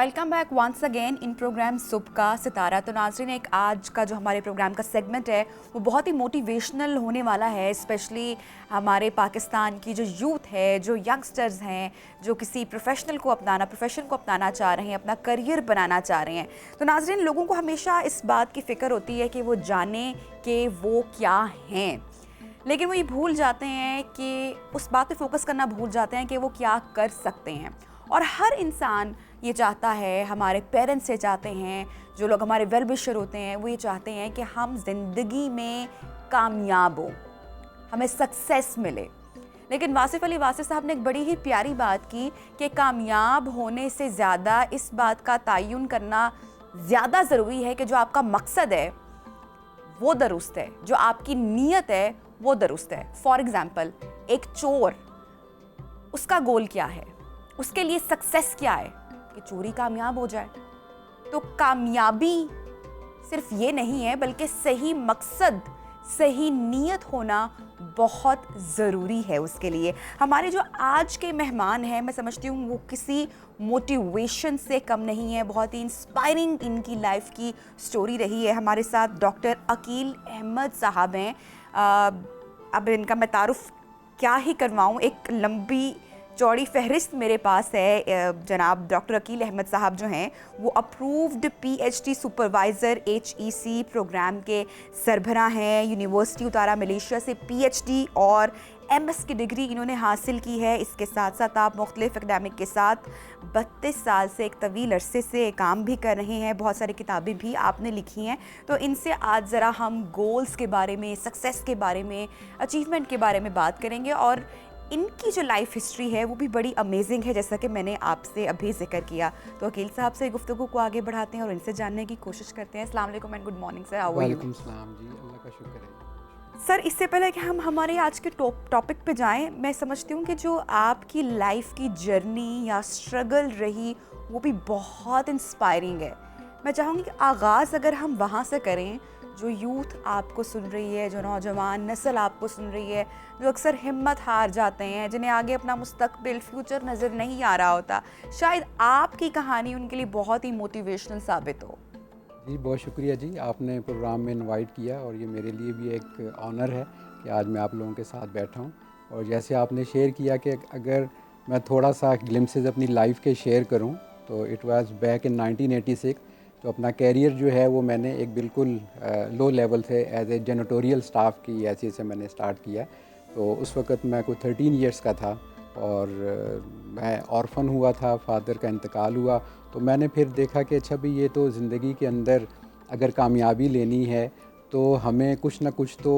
Welcome back once again in program सुबह का सितारा। तो नाज़रीन, एक आज का जो हमारे प्रोग्राम का सेगमेंट है वो बहुत ही मोटिवेशनल होने वाला है, स्पेशली हमारे पाकिस्तान की जो यूथ है, जो यंगस्टर्स हैं, जो किसी प्रोफेशन को अपनाना चाह रहे हैं, अपना करियर बनाना चाह रहे हैं। तो नाज़रीन, लोगों को हमेशा इस बात की फ़िक्र होती है कि वो जाने कि वो क्या हैं, लेकिन वो ये भूल जाते हैं कि उस बात पे फोकस करना भूल जाते हैं कि वो क्या कर सकते हैं। और हर इंसान ये चाहता है, हमारे पेरेंट्स ये चाहते हैं, जो लोग हमारे वेल विशर होते हैं वो ये चाहते हैं कि हम ज़िंदगी में कामयाब हों, हमें सक्सेस मिले। लेकिन वासिफ़ अली वासिफ़ साहब ने एक बड़ी ही प्यारी बात की कि कामयाब होने से ज़्यादा इस बात का तयन करना ज़्यादा ज़रूरी है कि जो आपका मकसद है वो दुरुस्त है, जो आपकी नीयत है वो दुरुस्त है। फॉर एग्ज़ाम्पल, एक चोर, उसका गोल क्या है, उसके लिए सक्सेस क्या है कि चोरी कामयाब हो जाए। तो कामयाबी सिर्फ ये नहीं है, बल्कि सही मकसद, सही नीयत होना बहुत ज़रूरी है उसके लिए। हमारे जो आज के मेहमान हैं, मैं समझती हूँ वो किसी मोटिवेशन से कम नहीं है, बहुत ही इंस्पायरिंग इनकी लाइफ की स्टोरी रही है। हमारे साथ डॉक्टर अकील अहमद साहब हैं। अब इनका मैं तारुफ क्या ही करवाऊँ, एक लंबी चौड़ी फहरिस्त मेरे पास है। जनाब डॉक्टर अकील अहमद साहब जो हैं वो approved PhD supervisor HEC program के सरबराह हैं। यूनिवर्सिटी उतारा मलेशिया से पीएचडी और MS की डिग्री इन्होंने हासिल की है। इसके साथ साथ आप मुख्तलिफ एकेडमिक के साथ 32 साल से एक तवील अरसे से काम भी कर रहे हैं, बहुत सारी किताबें भी आपने लिखी हैं। तो इनसे आज ज़रा हम गोल्स के बारे में, सक्सेस के बारे में, अचीवमेंट के बारे में बात करेंगे। और इनकी जो लाइफ हिस्ट्री है वो भी बड़ी अमेजिंग है, जैसा कि मैंने आपसे अभी जिक्र किया। तो अकील साहब से गुफ्तगू को आगे बढ़ाते हैं और इनसे जानने की कोशिश करते हैं। अस्सलाम वालेकुम and good morning sir, how are you? वालेकुम सलाम जी, अल्लाह का शुक्र है। सर, इससे पहले कि हम हमारे आज के टॉपिक पे जाएं, मैं समझती हूँ कि जो आपकी लाइफ की जर्नी या स्ट्रगल रही वो भी बहुत इंस्पायरिंग है। मैं चाहूँगी कि आगाज़ अगर हम वहाँ से करें, जो यूथ आपको सुन रही है, जो नौजवान नस्ल आपको सुन रही है, जो अक्सर हिम्मत हार जाते हैं, जिन्हें आगे अपना मुस्तकबिल, फ्यूचर नज़र नहीं आ रहा होता, शायद आपकी कहानी उनके लिए बहुत ही मोटिवेशनल साबित हो। जी बहुत शुक्रिया जी, आपने प्रोग्राम में इनवाइट किया और ये मेरे लिए भी एक ऑनर है कि आज मैं आप लोगों के साथ बैठा हूँ। और जैसे आपने शेयर किया कि अगर मैं थोड़ा सा ग्लिम्सेस अपनी लाइफ के शेयर करूँ, तो इट वाज बैक इन 1986। तो अपना कैरियर जो है वो मैंने एक बिल्कुल लो लेवल से एज ए जेनेटोरियल स्टाफ की ऐसे से मैंने स्टार्ट किया। तो उस वक़्त मैं कोई 13 इयर्स का था और मैं ऑर्फन हुआ था, फादर का इंतकाल हुआ। तो मैंने फिर देखा कि अच्छा भी ये तो ज़िंदगी के अंदर अगर कामयाबी लेनी है तो हमें कुछ ना कुछ तो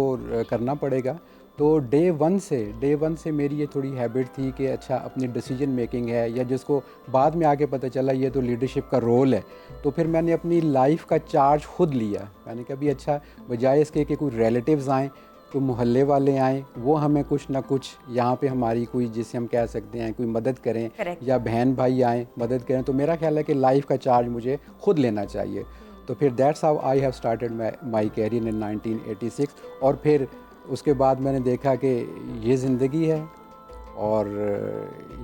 करना पड़ेगा। तो डे वन से मेरी ये थोड़ी हैबिट थी कि अच्छा अपनी डिसीजन मेकिंग है, या जिसको बाद में आके पता चला ये तो लीडरशिप का रोल है। तो फिर मैंने अपनी लाइफ का चार्ज खुद लिया। मैंने कहा भी अच्छा, बजाय इसके कि कोई रिलेटिव्स आएँ, कोई मोहल्ले वाले आएँ, वो हमें कुछ ना कुछ यहाँ पे हमारी कोई, जिसे हम कह सकते हैं, कोई मदद करें, Correct. या बहन भाई आएँ मदद करें, तो मेरा ख्याल है कि लाइफ का चार्ज मुझे खुद लेना चाहिए। तो फिर that's how I have started my career in 1986। और फिर उसके बाद मैंने देखा कि ये ज़िंदगी है और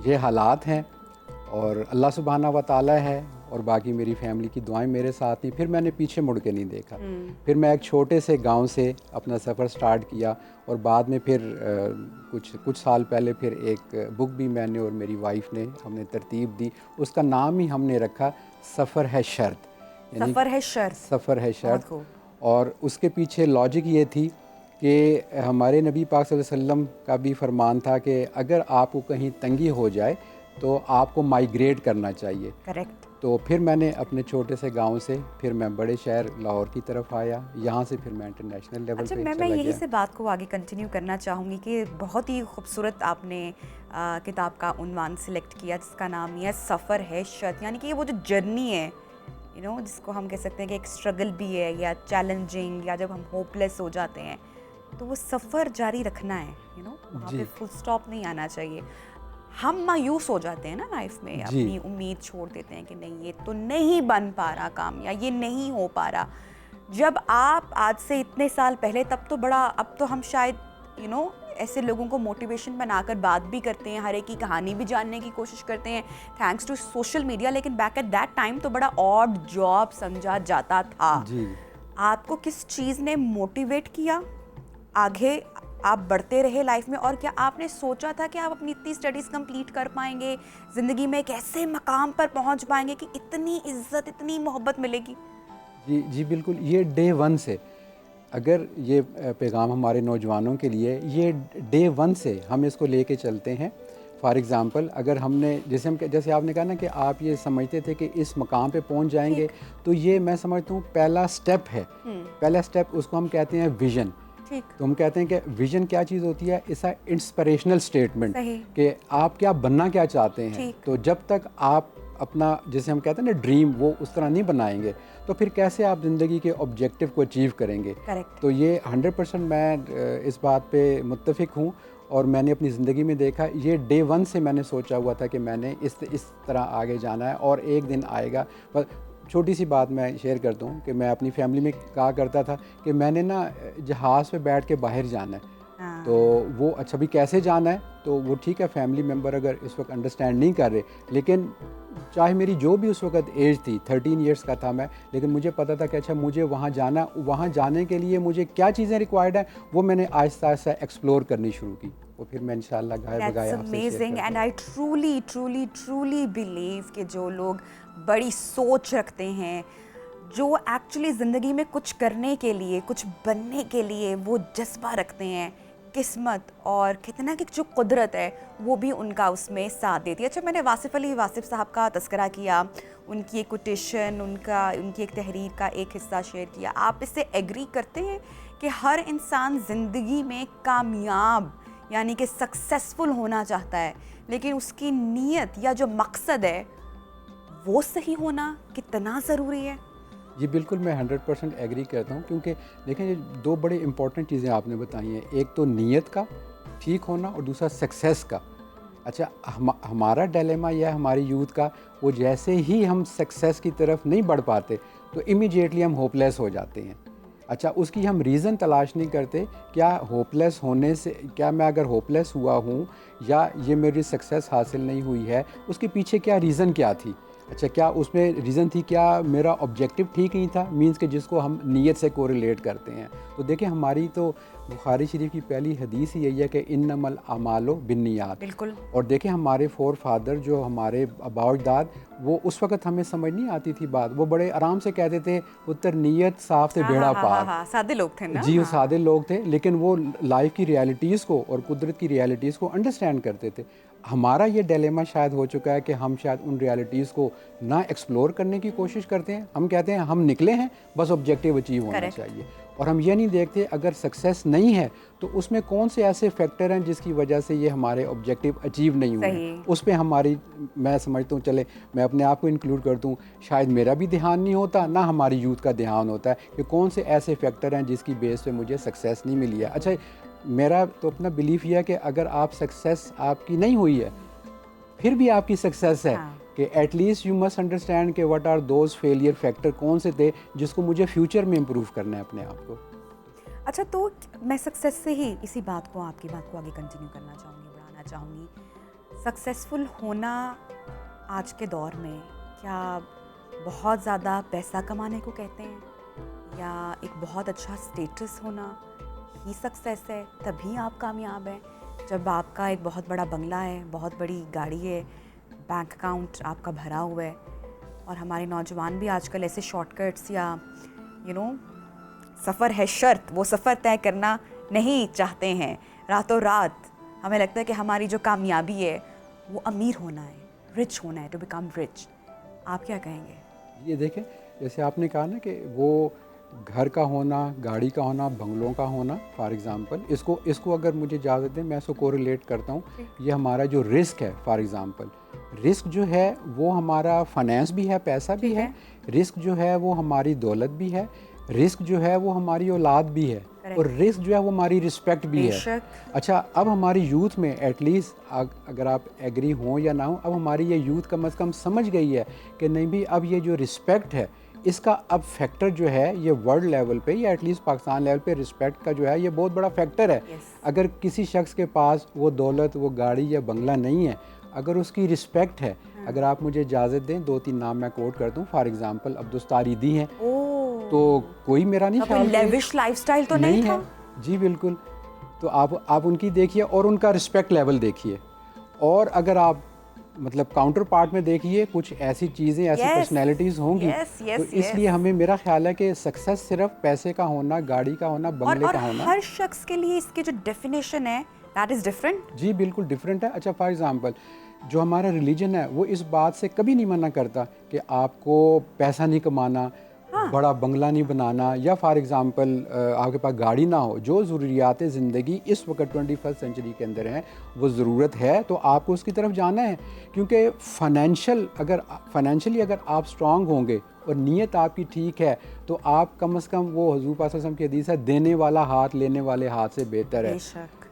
ये हालात हैं और अल्लाह सुब्हाना व तआला है और बाकी मेरी फैमिली की दुआएं मेरे साथ थी। फिर मैंने पीछे मुड़ के नहीं देखा। फिर मैं एक छोटे से गांव से अपना सफ़र स्टार्ट किया और बाद में फिर कुछ साल पहले फिर एक बुक भी मैंने और मेरी वाइफ ने हमने तरतीब दी। उसका नाम ही हमने रखा सफ़र है शर्त। सफ़र है शर्त। सफ़र है शर्त। खूब। और उसके पीछे लॉजिक ये थी कि हमारे नबी पाक सल्लल्लाहु अलैहि वसल्लम का भी फरमान था कि अगर आपको कहीं तंगी हो जाए तो आपको माइग्रेट करना चाहिए। करेक्ट। तो फिर मैंने अपने छोटे से गांव से फिर मैं बड़े शहर लाहौर की तरफ आया, यहाँ से फिर मैं इंटरनेशनल लेवल अच्छा, पे मैं चला यही गया। से बात को आगे कंटिन्यू करना चाहूँगी कि बहुत ही खूबसूरत आपने किताब का उन्वान सिलेक्ट किया जिसका नाम ये है सफ़र है शर्त। यानी कि वो जो जर्नी है, जिसको हम कह सकते हैं कि एक स्ट्रगल भी है या चैलेंजिंग, या जब हम होपलेस हो जाते हैं तो वो सफ़र जारी रखना है। वहाँ पे जी फुल स्टॉप नहीं आना चाहिए। हम मायूस हो जाते हैं ना लाइफ में, जी अपनी उम्मीद छोड़ देते हैं कि नहीं, ये तो नहीं बन पा रहा काम, या ये नहीं हो पा रहा। जब आप आज से इतने साल पहले, तब तो बड़ा, अब तो हम शायद ऐसे लोगों को मोटिवेशन बनाकर बात भी करते हैं, हर एक की कहानी भी जानने की कोशिश करते हैं थैंक्स टू सोशल मीडिया। लेकिन बैक एट दैट टाइम तो बड़ा ऑड जॉब समझा जाता था। जी। आपको किस चीज़ ने मोटिवेट किया, आगे आप बढ़ते रहे लाइफ में, और क्या आपने सोचा था कि आप अपनी इतनी स्टडीज़ कंप्लीट कर पाएंगे, ज़िंदगी में एक ऐसे मकाम पर पहुंच पाएंगे कि इतनी इज्जत, इतनी मोहब्बत मिलेगी? जी जी बिल्कुल, ये डे वन से, अगर ये पैगाम हमारे नौजवानों के लिए, ये डे वन से हम इसको लेके चलते हैं। फॉर एग्ज़ाम्पल, अगर हमने जैसे आपने कहा ना कि आप ये समझते थे कि इस मकाम पे पहुंच जाएंगे, तो ये मैं समझता हूँ पहला स्टेप है। पहला स्टेप उसको हम कहते हैं विज़न। तो हम कहते हैं कि विज़न क्या चीज़ होती है? इट्स अ इंस्पिरेशनल स्टेटमेंट कि आप क्या बनना क्या चाहते हैं। तो जब तक आप अपना, जैसे हम कहते हैं ना, ड्रीम, वो उस तरह नहीं बनाएंगे तो फिर कैसे आप ज़िंदगी के ऑब्जेक्टिव को अचीव करेंगे। तो ये 100% मैं इस बात पे मुत्तफिक हूँ, और मैंने अपनी ज़िंदगी में देखा, ये डे वन से मैंने सोचा हुआ था कि मैंने इस तरह आगे जाना है और एक दिन आएगा। बस छोटी सी बात मैं शेयर करता हूँ कि मैं अपनी फैमिली में कहा करता था कि मैंने ना जहाज़ पे बैठ के बाहर जाना है। तो वो अच्छा भी कैसे जाना है, तो वो ठीक है, फैमिली मेम्बर अगर इस वक्त अंडरस्टैंड नहीं कर रहे, लेकिन चाहे मेरी जो भी उस वक्त एज थी, 13 इयर्स का था मैं, लेकिन मुझे पता था कि अच्छा मुझे वहाँ जाना, वहाँ जाने के लिए मुझे क्या चीज़ें रिक्वायर्ड हैं, वो मैंने आहिस्ता आहिस्ता एक्सप्लोर करनी शुरू की। वो फिर मैं इंशाल्लाह गाय बगाया आपसे share amazing, and I truly truly truly believe कि जो लोग बड़ी सोच रखते हैं, जो एक्चुअली ज़िंदगी में कुछ करने के लिए, कुछ बनने के लिए वो जज्बा रखते हैं, किस्मत और कितना कि जो कुदरत है वो भी उनका उसमें साथ देती है। अच्छा, मैंने वासिफ़ साहब का तज़किरा किया, उनकी एक कोटेशन, उनकी एक तहरीर का एक हिस्सा शेयर किया। आप इससे एग्री करते हैं कि हर इंसान ज़िंदगी में कामयाब यानी कि सक्सेसफुल होना चाहता है, लेकिन उसकी नीयत या जो मकसद है वो सही होना कितना ज़रूरी है? जी बिल्कुल, मैं 100% एग्री करता हूँ, क्योंकि देखें ये दो बड़े इंपॉर्टेंट चीज़ें आपने बताई हैं, एक तो नीयत का ठीक होना और दूसरा सक्सेस का। अच्छा, हमारा डिलेमा यह है हमारी यूथ का, वो जैसे ही हम सक्सेस की तरफ नहीं बढ़ पाते तो इमीडिएटली हम होपलेस हो जाते हैं। अच्छा, उसकी हम रीज़न तलाश नहीं करते, क्या होपलेस होने से, क्या मैं अगर होपलेस हुआ हूँ या ये मेरी सक्सेस हासिल नहीं हुई है, उसके पीछे क्या रीज़न क्या थी। अच्छा, क्या उसमें रीज़न थी, क्या मेरा ऑब्जेक्टिव ठीक नहीं था, मींस के जिसको हम नीयत से कोरिलेट करते हैं। तो देखिए, हमारी तो बुखारी शरीफ की पहली हदीस ही यही है कि इन्नमल अमालो बिन्नियात। बिल्कुल। और देखिए, हमारे फोर फादर, जो हमारे आबा अजदाद, वो उस वक़्त हमें समझ नहीं आती थी बात, वो बड़े आराम से कहते थे, पुत्र नीयत साफ से बेड़ा पार। सादे लोग थे ना। जी, वो सादे लोग थे, लेकिन वो लाइफ की रियलिटीज़ को और कुदरत की रियलिटीज़ को अंडरस्टैंड करते थे। हमारा ये डिलेमा शायद हो चुका है कि हम शायद उन रियलिटीज़ को ना एक्सप्लोर करने की कोशिश करते हैं। हम कहते हैं हम निकले हैं, बस ऑब्जेक्टिव अचीव होना चाहिए, और हम ये नहीं देखते अगर सक्सेस नहीं है तो उसमें कौन से ऐसे फैक्टर हैं जिसकी वजह से ये हमारे ऑब्जेक्टिव अचीव नहीं हुए। उस पर हमारी, मैं समझता हूँ, चले मैं अपने आप को इंक्लूड करता हूँ, शायद मेरा भी ध्यान नहीं होता, ना हमारी यूथ का ध्यान होता है कि कौन से ऐसे फैक्टर हैं जिसकी बेस पे मुझे सक्सेस नहीं मिली है। अच्छा, मेरा तो अपना बिलीफ ये है कि अगर आप सक्सेस आपकी नहीं हुई है फिर भी आपकी सक्सेस है, कि एटलीस्ट यू मस्ट अंडरस्टैंड कि what are those failure factor, कौन से थे जिसको मुझे फ्यूचर में इम्प्रूव करना है अपने आप को। अच्छा, तो मैं सक्सेस से ही इसी बात को, आपकी बात को आगे कंटिन्यू करना चाहूँगी, बढ़ाना चाहूँगी। सक्सेसफुल होना आज के दौर में क्या बहुत ज़्यादा पैसा कमाने को कहते हैं, या एक बहुत अच्छा स्टेटस होना ही सक्सेस है, तभी आप कामयाब हैं? जब आपका एक बहुत बड़ा बंगला है, बहुत बड़ी गाड़ी है, बैंक अकाउंट आपका भरा हुआ है, और हमारे नौजवान भी आजकल ऐसे शॉर्टकट्स या सफ़र है शर्त, वो सफ़र तय करना नहीं चाहते हैं। रातों रात हमें लगता है कि हमारी जो कामयाबी है वो अमीर होना है, रिच होना है, टू बिकम रिच। आप क्या कहेंगे? ये देखें, जैसे आपने कहा ना कि वो घर का होना, गाड़ी का होना, बंगलों का होना, फॉर एग्ज़ाम्पल, इसको अगर मुझे इजाज़त दें मैं इसको कोरिलेट करता हूँ। ये हमारा जो रिस्क है, फॉर एग्ज़ाम्पल, रिस्क जो है वो हमारा फाइनेंस भी है, पैसा भी है, रिस्क जो है वो हमारी दौलत भी है, रिस्क जो है वो हमारी औलाद भी है, और रिस्क जो है वो हमारी रिस्पेक्ट भी है। अच्छा, अब हमारी यूथ में एटलीस्ट, अगर आप एग्री हों या ना हो, अब हमारी ये यूथ कम अज़ कम समझ गई है कि नहीं भी, अब ये जो रिस्पेक्ट है इसका अब फैक्टर जो है ये वर्ल्ड लेवल पे या एटलीस्ट पाकिस्तान लेवल पे रिस्पेक्ट का जो है ये बहुत बड़ा फैक्टर है। अगर किसी शख्स के पास वो दौलत, वो गाड़ी या बंगला नहीं है, अगर उसकी रिस्पेक्ट है, अगर आप मुझे इजाज़त दें 2-3 नाम मैं कोट कर दूं, फॉर एग्जांपल अब्दुस्तारीदी हैं, तो कोई मेरा नहीं ख्याल लेविश लाइफस्टाइल तो नहीं था। जी बिल्कुल। तो आप उनकी देखिए और उनका रिस्पेक्ट लेवल देखिए, और अगर आप मतलब काउंटर पार्ट में देखिए कुछ ऐसी चीज़ें, ऐसी पर्सनैलिटीज़ होंगी। तो इसलिए हमें, मेरा ख्याल है कि सक्सेस सिर्फ पैसे का होना, गाड़ी का होना, बंगले का होना, हर शख्स के लिए इसकी जो डेफिनेशन है दैट इज़ डिफरेंट। जी बिल्कुल डिफरेंट है। अच्छा फॉर एग्जांपल जो हमारा रिलीजन है वो इस बात से कभी नहीं मना करता कि आपको पैसा नहीं कमाना, बड़ा बंगला नहीं बनाना, या फॉर एग्जांपल आपके पास गाड़ी ना हो। जो ज़रूरियात ज़िंदगी इस वक्त 21st सेंचुरी के अंदर हैं वो ज़रूरत है, तो आपको उसकी तरफ जाना है। क्योंकि फाइनेंशियली अगर आप स्ट्रांग होंगे और नीयत आपकी ठीक है, तो आप कम से कम, वो हुज़ूर पाक सल्लल्लाहु अलैहि वसल्लम की हदीस है, देने वाला हाथ लेने वाले हाथ से बेहतर है।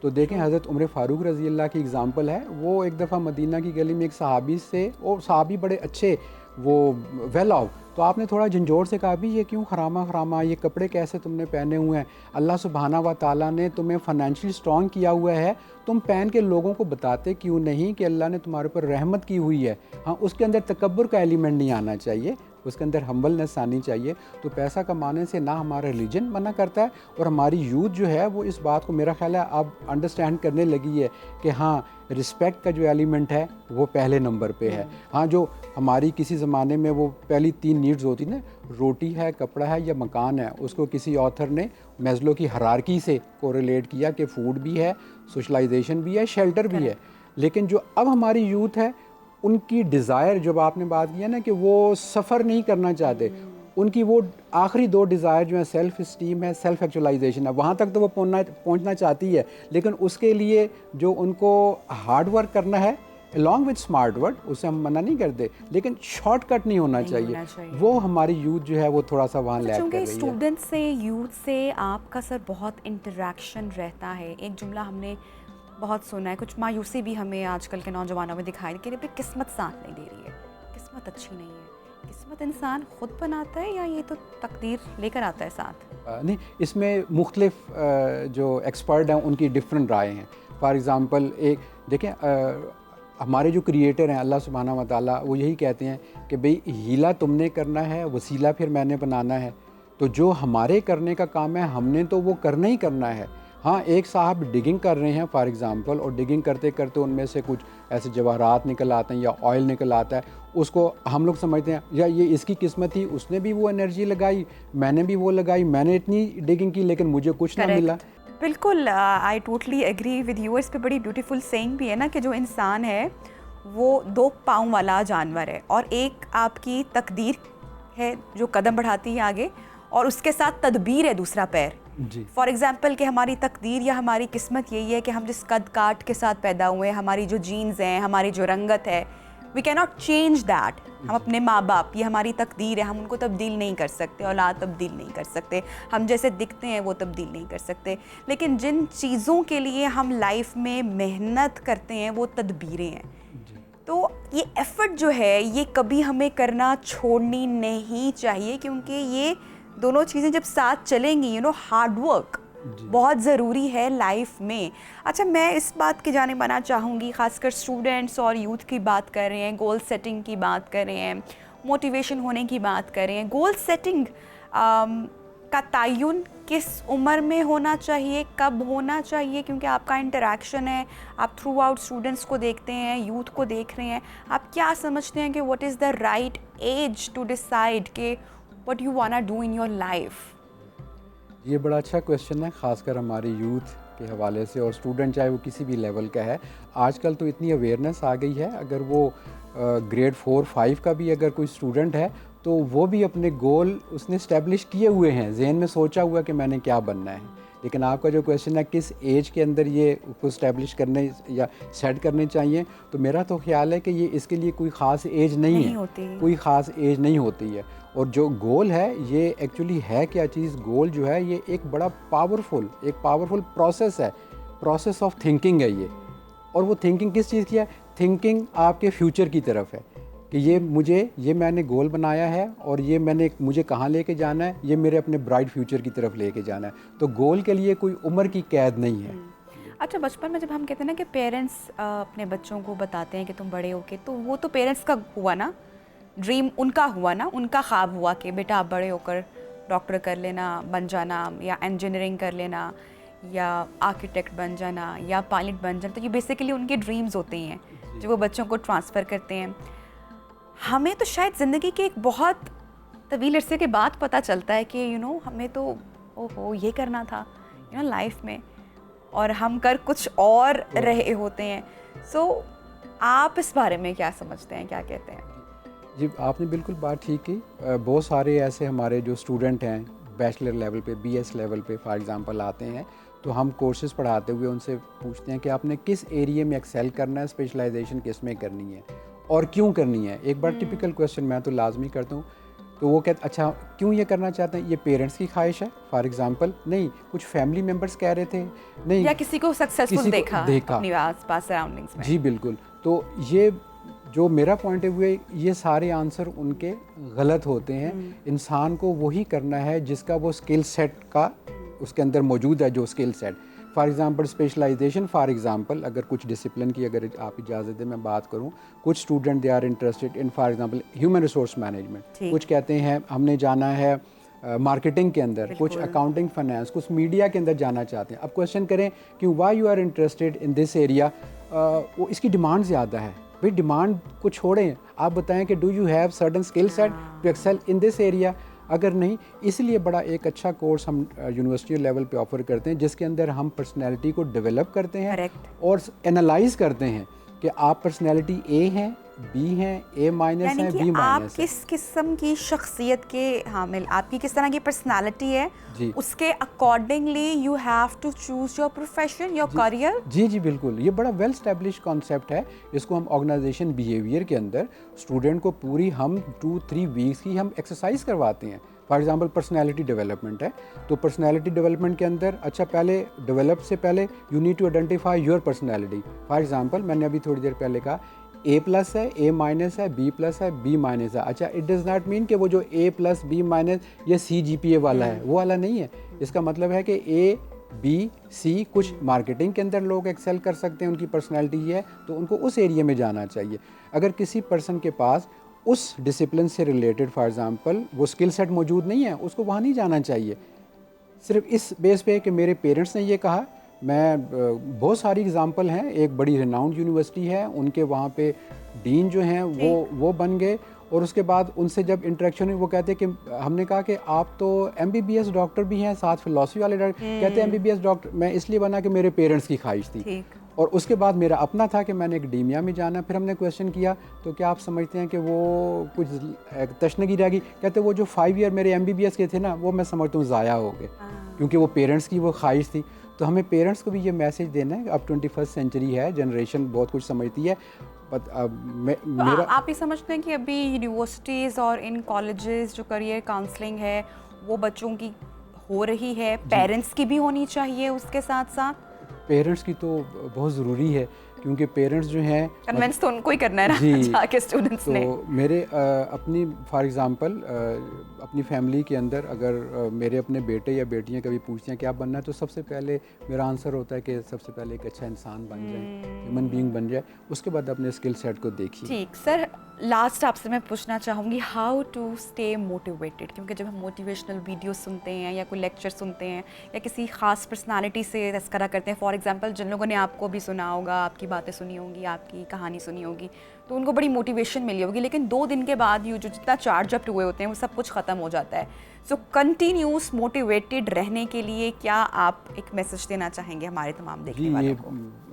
तो देखें हज़रत उमर फ़ारूक रज़ी अल्लाह की एग्ज़ाम्पल है। वो एक दफ़ा मदीना की गली में एक सहाबी से, और सहाबी बड़े अच्छे, वो वेल ऑफ, तो आपने थोड़ा झंझोर से कहा, भी ये क्यों खरामा, ये कपड़े कैसे तुमने पहने हुए हैं? अल्लाह सुब्हाना व ताला ने तुम्हें फाइनेंशियली स्ट्रॉन्ग किया हुआ है, तुम पहन के लोगों को बताते क्यों नहीं कि अल्लाह ने तुम्हारे ऊपर रहमत की हुई है। हाँ, उसके अंदर तकब्बुर का एलिमेंट नहीं आना चाहिए, उसके अंदर हम्बलनेस आनी चाहिए। तो पैसा कमाने से ना हमारा रिलीजन मना करता है, और हमारी यूथ जो है वो इस बात को, मेरा ख्याल है, अब अंडरस्टैंड करने लगी है कि हाँ, रिस्पेक्ट का जो एलिमेंट है वो पहले नंबर पे है। हाँ, जो हमारी किसी ज़माने में वो पहली 3 नीड्स होती ना, रोटी है, कपड़ा है या मकान है, उसको किसी ऑथर ने मैस्लो की हायरार्की से कोरिलेट किया कि फूड भी है, सोशलाइजेशन भी है, शेल्टर भी है। लेकिन जो अब हमारी यूथ है, उनकी डिज़ायर, जब आपने बात किया ना कि वो सफ़र नहीं करना चाहते, उनकी वो आखिरी 2 डिज़ायर जो है सेल्फ़ इस्टीम है, सेल्फ़ एक्चुअलाइजेशन है। वहाँ तक तो वो पहुँचना चाहती है, लेकिन उसके लिए जो उनको हार्ड वर्क करना है अलॉन्ग विद स्मार्ट वर्क, उसे हम मना नहीं करते, लेकिन शॉर्टकट नहीं होना चाहिए। वो हमारी यूथ जो है वो थोड़ा सा वहाँ लैग कर रही है। स्टूडेंट से, यूथ से आपका सर बहुत इंटरेक्शन रहता है। एक जुमला हमने बहुत सुना है, कुछ मायूसी भी हमें आजकल के नौजवानों में दिखाई दे कि किस्मत साथ नहीं दे रही है, किस्मत अच्छी नहीं है। किस्मत इंसान खुद बनाता है या ये तो तकदीर लेकर आता है साथ? नहीं, इसमें मुख्तलिफ जो एक्सपर्ट हैं उनकी डिफरेंट राय हैं। फॉर एग्ज़ाम्पल एक देखें, हमारे जो क्रिएटर हैं अल्लाह सुब्हाना व तआला, वो यही कहते हैं कि भाई हीला तुमने करना है, वसीला फिर मैंने बनाना है। तो जो हमारे करने का काम है हमने तो वो करना ही करना है। हाँ, एक साहब डिगिंग कर रहे हैं फॉर एग्ज़ाम्पल, और डिगिंग करते करते उनमें से कुछ ऐसे जवाहरात निकल आते हैं या ऑयल निकल आता है, उसको हम लोग समझते हैं या ये इसकी किस्मत थी, उसने भी वो एनर्जी लगाई, मैंने भी वो लगाई, मैंने इतनी डिगिंग की लेकिन मुझे कुछ ना मिला। बिल्कुल, I totally agree with you. इस पे बड़ी ब्यूटीफुल सेइंग भी है ना कि जो इंसान है वो 2 पाँव वाला जानवर है, और एक आपकी तकदीर है जो कदम बढ़ाती है आगे, और उसके साथ तदबीर है दूसरा पैर। फॉर एग्जाम्पल कि हमारी तकदीर या हमारी किस्मत यही है कि हम जिस कद काट के साथ पैदा हुए हैं, हमारी जो जीन्स हैं, हमारी जो रंगत है, we can not change that. हम अपने माँ बाप, ये हमारी तकदीर है, हम उनको तब्दील नहीं कर सकते, औलाद तब्दील नहीं कर सकते, हम जैसे दिखते हैं वो तब्दील नहीं कर सकते। लेकिन जिन चीज़ों के लिए हम लाइफ में मेहनत करते हैं वो तदबीरें हैं। तो ये एफ़र्ट जो है ये कभी हमें करना छोड़नी नहीं चाहिए, क्योंकि ये दोनों चीज़ें जब साथ चलेंगी, हार्ड वर्क बहुत ज़रूरी है लाइफ में। अच्छा, मैं इस बात की जाने बनाना चाहूँगी, ख़ासकर स्टूडेंट्स और यूथ की बात कर रहे हैं, गोल सेटिंग की बात कर रहे हैं, मोटिवेशन होने की बात कर रहे हैं। गोल सेटिंग का तयन किस उम्र में होना चाहिए, कब होना चाहिए? क्योंकि आपका इंटरेक्शन है, आप थ्रू आउट स्टूडेंट्स को देखते हैं, यूथ को देख रहे हैं, आप क्या समझते हैं कि what is the right age to decide कि what you want to do in your life? ये बड़ा अच्छा क्वेश्चन है, ख़ासकर हमारी यूथ के हवाले से, और स्टूडेंट चाहे वो किसी भी लेवल का है। आजकल तो इतनी अवेयरनेस आ गई है, अगर वो ग्रेड 4-5 का भी अगर कोई स्टूडेंट है तो वो भी अपने गोल उसने इस्टेब्लिश किए हुए हैं, जहन में सोचा हुआ कि मैंने क्या बनना है। लेकिन आपका जो क्वेश्चन है किस एज के अंदर ये उसको इस्टेब्लिश करने या सेट करने चाहिए, तो मेरा तो ख्याल है कि ये इसके लिए कोई ख़ास एज नहीं है, कोई ख़ास एज नहीं होती है। और जो गोल है ये एक्चुअली है क्या चीज़, गोल जो है ये एक बड़ा पावरफुल प्रोसेस है, प्रोसेस ऑफ थिंकिंग है ये। और वो थिंकिंग किस चीज़ की है? थिंकिंग आपके फ्यूचर की तरफ है कि ये मैंने गोल बनाया है और मुझे कहाँ लेके जाना है, ये मेरे अपने ब्राइट फ्यूचर की तरफ लेके जाना है। तो गोल के लिए कोई उम्र की कैद नहीं है। अच्छा, बचपन में जब हम कहते हैं ना कि पेरेंट्स अपने बच्चों को बताते हैं कि तुम बड़े होके, तो वो तो पेरेंट्स का हुआ ना, ड्रीम उनका हुआ ना, उनका ख्वाब हुआ कि बेटा आप बड़े होकर डॉक्टर कर लेना, बन जाना, या इंजीनियरिंग कर लेना, या आर्किटेक्ट बन जाना, या पायलट बन जाना। तो ये बेसिकली उनके ड्रीम्स होते हैं जो वो बच्चों को ट्रांसफ़र करते हैं। हमें तो शायद ज़िंदगी के एक बहुत तवील अरसे के बाद पता चलता है कि हमें तो ओहो ये करना था लाइफ में, और हम कर कुछ और रहे होते हैं। सो आप इस बारे में क्या समझते हैं, क्या कहते हैं? जी, आपने बिल्कुल बात ठीक की। बहुत सारे ऐसे हमारे जो स्टूडेंट हैं बैचलर लेवल पे, बीएस लेवल पे फॉर एग्जांपल आते हैं, तो हम कोर्सेज़ पढ़ाते हुए उनसे पूछते हैं कि आपने किस एरिया में एक्सेल करना है, स्पेशलाइजेशन किस में करनी है और क्यों करनी है। एक बार टिपिकल क्वेश्चन मैं तो लाजमी करता हूँ, तो वो कहते अच्छा क्यों ये करना चाहते हैं, ये पेरेंट्स की ख्वाहिश है फॉर एग्जांपल, नहीं कुछ फैमिली मेम्बर्स कह रहे थे, नहीं या किसी को सक्सेसफुल देखा अपने आसपास सराउंडिंग्स में। जी बिल्कुल। तो ये जो मेरा पॉइंट ऑफ व्यू है, ये सारे आंसर उनके गलत होते हैं। इंसान को वही करना है जिसका वो स्किल सेट का उसके अंदर मौजूद है, जो skill set. For example specialization, for example अगर कुछ डिसिप्लिन की अगर आप इजाज़त दें मैं बात करूं, कुछ student they are interested in for example human resource management, कुछ कहते हैं हमने जाना है मार्केटिंग के अंदर, कुछ अकाउंटिंग फाइनेंस, कुछ मीडिया के अंदर जाना चाहते हैं। अब क्वेश्चन करें कि why you are interested in this area, वो इसकी डिमांड ज़्यादा है। भाई डिमांड को छोड़ें, आप बताएं कि do you have certain skill set to excel in this area. अगर नहीं, इसलिए बड़ा एक अच्छा कोर्स हम यूनिवर्सिटी लेवल पे ऑफर करते हैं जिसके अंदर हम पर्सनैलिटी को डेवलप करते हैं और एनालाइज करते हैं कि आप पर्सनैलिटी ए हैं, बी हैं, ए माइनस है, बी माइनस आप किस किस्म की शख्सियत के हामिल, आपकी किस तरह की पर्सनालिटी है, उसके accordingly you have to choose your profession, your career. जी जी बिल्कुल, ये बड़ा वेल स्टैब्लिश कॉन्सेप्ट है। इसको हम ऑर्गेनाइजेशन बिहेवियर के अंदर स्टूडेंट को पूरी हम 2-3 वीक्स की हम एक्सरसाइज करवाते हैं। फॉर एग्जांपल पर्सनैलिटी डेवलपमेंट है, तो पर्सनैलिटी डेवलपमेंट के अंदर अच्छा पहले डेवलप से पहले you need to identify your personality. For example मैंने अभी थोड़ी देर पहले कहा ए प्लस है, ए माइनस है, बी प्लस है, बी माइनस है। अच्छा, इट डज़ नॉट मीन कि वो जो ए प्लस बी माइनस ये सी जी पी ए वाला है, वो वाला नहीं है। इसका मतलब है कि ए बी सी कुछ मार्केटिंग के अंदर लोग एक्सेल कर सकते हैं, उनकी पर्सनैलिटी ये है, तो उनको उस एरिया में जाना चाहिए। अगर किसी पर्सन के पास उस डिसिप्लिन से रिलेटेड फॉर एग्जांपल वो स्किल सेट मौजूद नहीं है, उसको वहाँ नहीं जाना चाहिए। सिर्फ इस बेस पे कि मेरे पेरेंट्स ने ये कहा, मैं बहुत सारी एग्जांपल हैं। एक बड़ी रिनाउंड यूनिवर्सिटी है, उनके वहाँ पे डीन जो हैं वो बन गए, और उसके बाद उनसे जब इंटरेक्शन हुई वो कहते हैं कि हमने कहा कि आप तो एमबीबीएस डॉक्टर भी हैं, साथ फिलॉसफी वाले डॉक्टर। कहते हैं एमबीबीएस डॉक्टर मैं इसलिए बना कि मेरे पेरेंट्स की ख्वाहिश थी, और उसके बाद मेरा अपना था कि मैंने एकेडेमिया में जाना। फिर हमने क्वेश्चन किया तो क्या आप समझते हैं कि वो कुछ तशनगी रह गई? कहते वो जो 5 ईयर मेरे एमबीबीएस के थे ना, वो मैं समझता हूँ ज़ाया हो गए, क्योंकि वो पेरेंट्स की वो ख्वाहिश थी। तो हमें पेरेंट्स को भी ये मैसेज देना है, अब 21st सेंचुरी है, जनरेशन बहुत कुछ समझती है। मेरा आप ये समझते हैं कि अभी यूनिवर्सिटीज़ और इन कॉलेजेस जो करियर काउंसलिंग है वो बच्चों की हो रही है, पेरेंट्स की भी होनी चाहिए उसके साथ साथ? पेरेंट्स की तो बहुत ज़रूरी है, क्योंकि पेरेंट्स जो हैं कन्विंस तो उनको ही करना है ना जाके स्टूडेंट्स ने। तो मेरे अपनी फॉर एग्जांपल अपनी फैमिली के अंदर अगर मेरे अपने बेटे या बेटियां कभी पूछते हैं क्या बनना है, तो सबसे पहले मेरा आंसर होता है कि सबसे पहले एक अच्छा इंसान बन जाए, ह्यूमन बीइंग बन जाए, उसके बाद अपने स्किल सेट को देखिए। ठीक सर, लास्ट आपसे मैं पूछना चाहूँगी हाउ टू स्टे मोटिवेटेड, क्योंकि जब हम मोटिवेशनल वीडियो सुनते हैं या कोई लेक्चर सुनते हैं या किसी ख़ास पर्सनालिटी से तस्करा करते हैं, फॉर एग्जांपल जिन लोगों ने आपको भी सुना होगा, आपकी बातें सुनी होंगी, आपकी कहानी सुनी होगी, तो उनको बड़ी मोटिवेशन मिली होगी, लेकिन 2 दिन के बाद ये जो जितना चार्ज अप हुए होते हैं वो सब कुछ ख़त्म हो जाता है। सो कंटिन्यूस मोटिवेटेड रहने के लिए क्या आप एक मैसेज देना चाहेंगे हमारे तमाम देखने वालों को?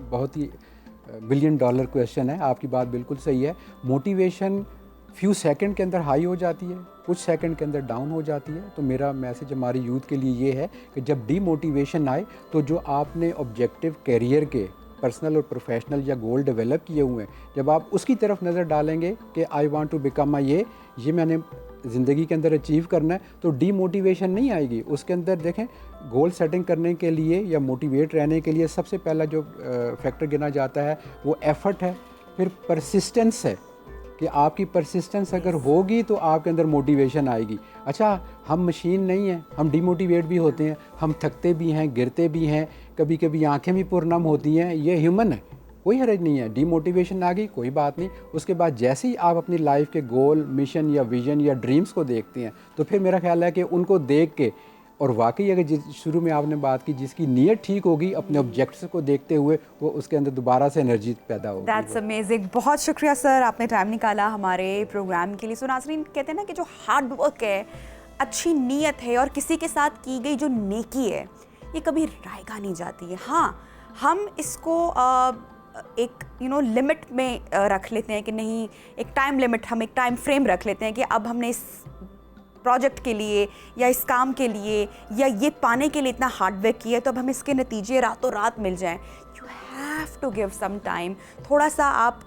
बहुत ही $1 बिलियन क्वेश्चन है, आपकी बात बिल्कुल सही है। मोटिवेशन फ्यू सेकंड के अंदर हाई हो जाती है, कुछ सेकंड के अंदर डाउन हो जाती है। तो मेरा मैसेज हमारी यूथ के लिए ये है कि जब डीमोटिवेशन आए तो जो आपने ऑब्जेक्टिव कैरियर के पर्सनल और प्रोफेशनल या गोल डेवलप किए हुए हैं, जब आप उसकी तरफ नज़र डालेंगे कि आई वांट टू बिकम ये मैंने ज़िंदगी के अंदर अचीव करना है, तो डीमोटिवेशन नहीं आएगी। उसके अंदर देखें, गोल सेटिंग करने के लिए या मोटिवेट रहने के लिए सबसे पहला जो फैक्टर गिना जाता है वो एफ़र्ट है, फिर परसिस्टेंस है, कि आपकी परसिस्टेंस अगर होगी तो आपके अंदर मोटिवेशन आएगी। अच्छा, हम मशीन नहीं हैं, हम डिमोटिवेट भी होते हैं, हम थकते भी हैं, गिरते भी हैं, कभी कभी आंखें भी पुरनम होती हैं, ये ह्यूमन है, कोई हर्ज नहीं है। डिमोटिवेशन आ गई, कोई बात नहीं। उसके बाद जैसे ही आप अपनी लाइफ के गोल, मिशन या विजन या ड्रीम्स को देखते हैं तो फिर मेरा ख्याल है कि उनको देख के, और वाकई अगर शुरू में आपने बात की, जिसकी नीयत ठीक होगी अपने ऑब्जेक्ट्स को देखते हुए, वो उसके अंदर दोबारा से एनर्जी पैदा होगी। That's amazing. बहुत शुक्रिया सर, आपने टाइम निकाला हमारे प्रोग्राम के लिए। सो नाज़रीन, कहते हैं ना कि जो हार्ड वर्क है, अच्छी नीयत है और किसी के साथ की गई जो नेकी है, ये कभी रायगा नहीं जाती है। हाँ, हम इसको एक लिमिट में रख लेते हैं कि नहीं, एक टाइम लिमिट, हम एक टाइम फ्रेम रख लेते हैं कि अब हमने इस प्रोजेक्ट के लिए या इस काम के लिए या ये पाने के लिए इतना हार्ड वर्क किया है, तो अब हमें इसके नतीजे रातों रात मिल जाएं। You have to give some time, थोड़ा सा आप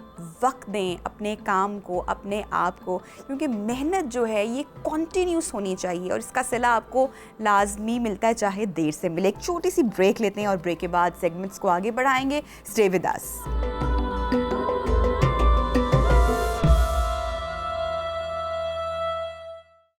वक्त दें अपने काम को, अपने आप को, क्योंकि मेहनत जो है ये कॉन्टीन्यूस होनी चाहिए और इसका सिला आपको लाजमी मिलता है, चाहे देर से मिले। एक छोटी सी ब्रेक लेते हैं और ब्रेक के बाद सेगमेंट्स को आगे बढ़ाएंगे। Stay with us.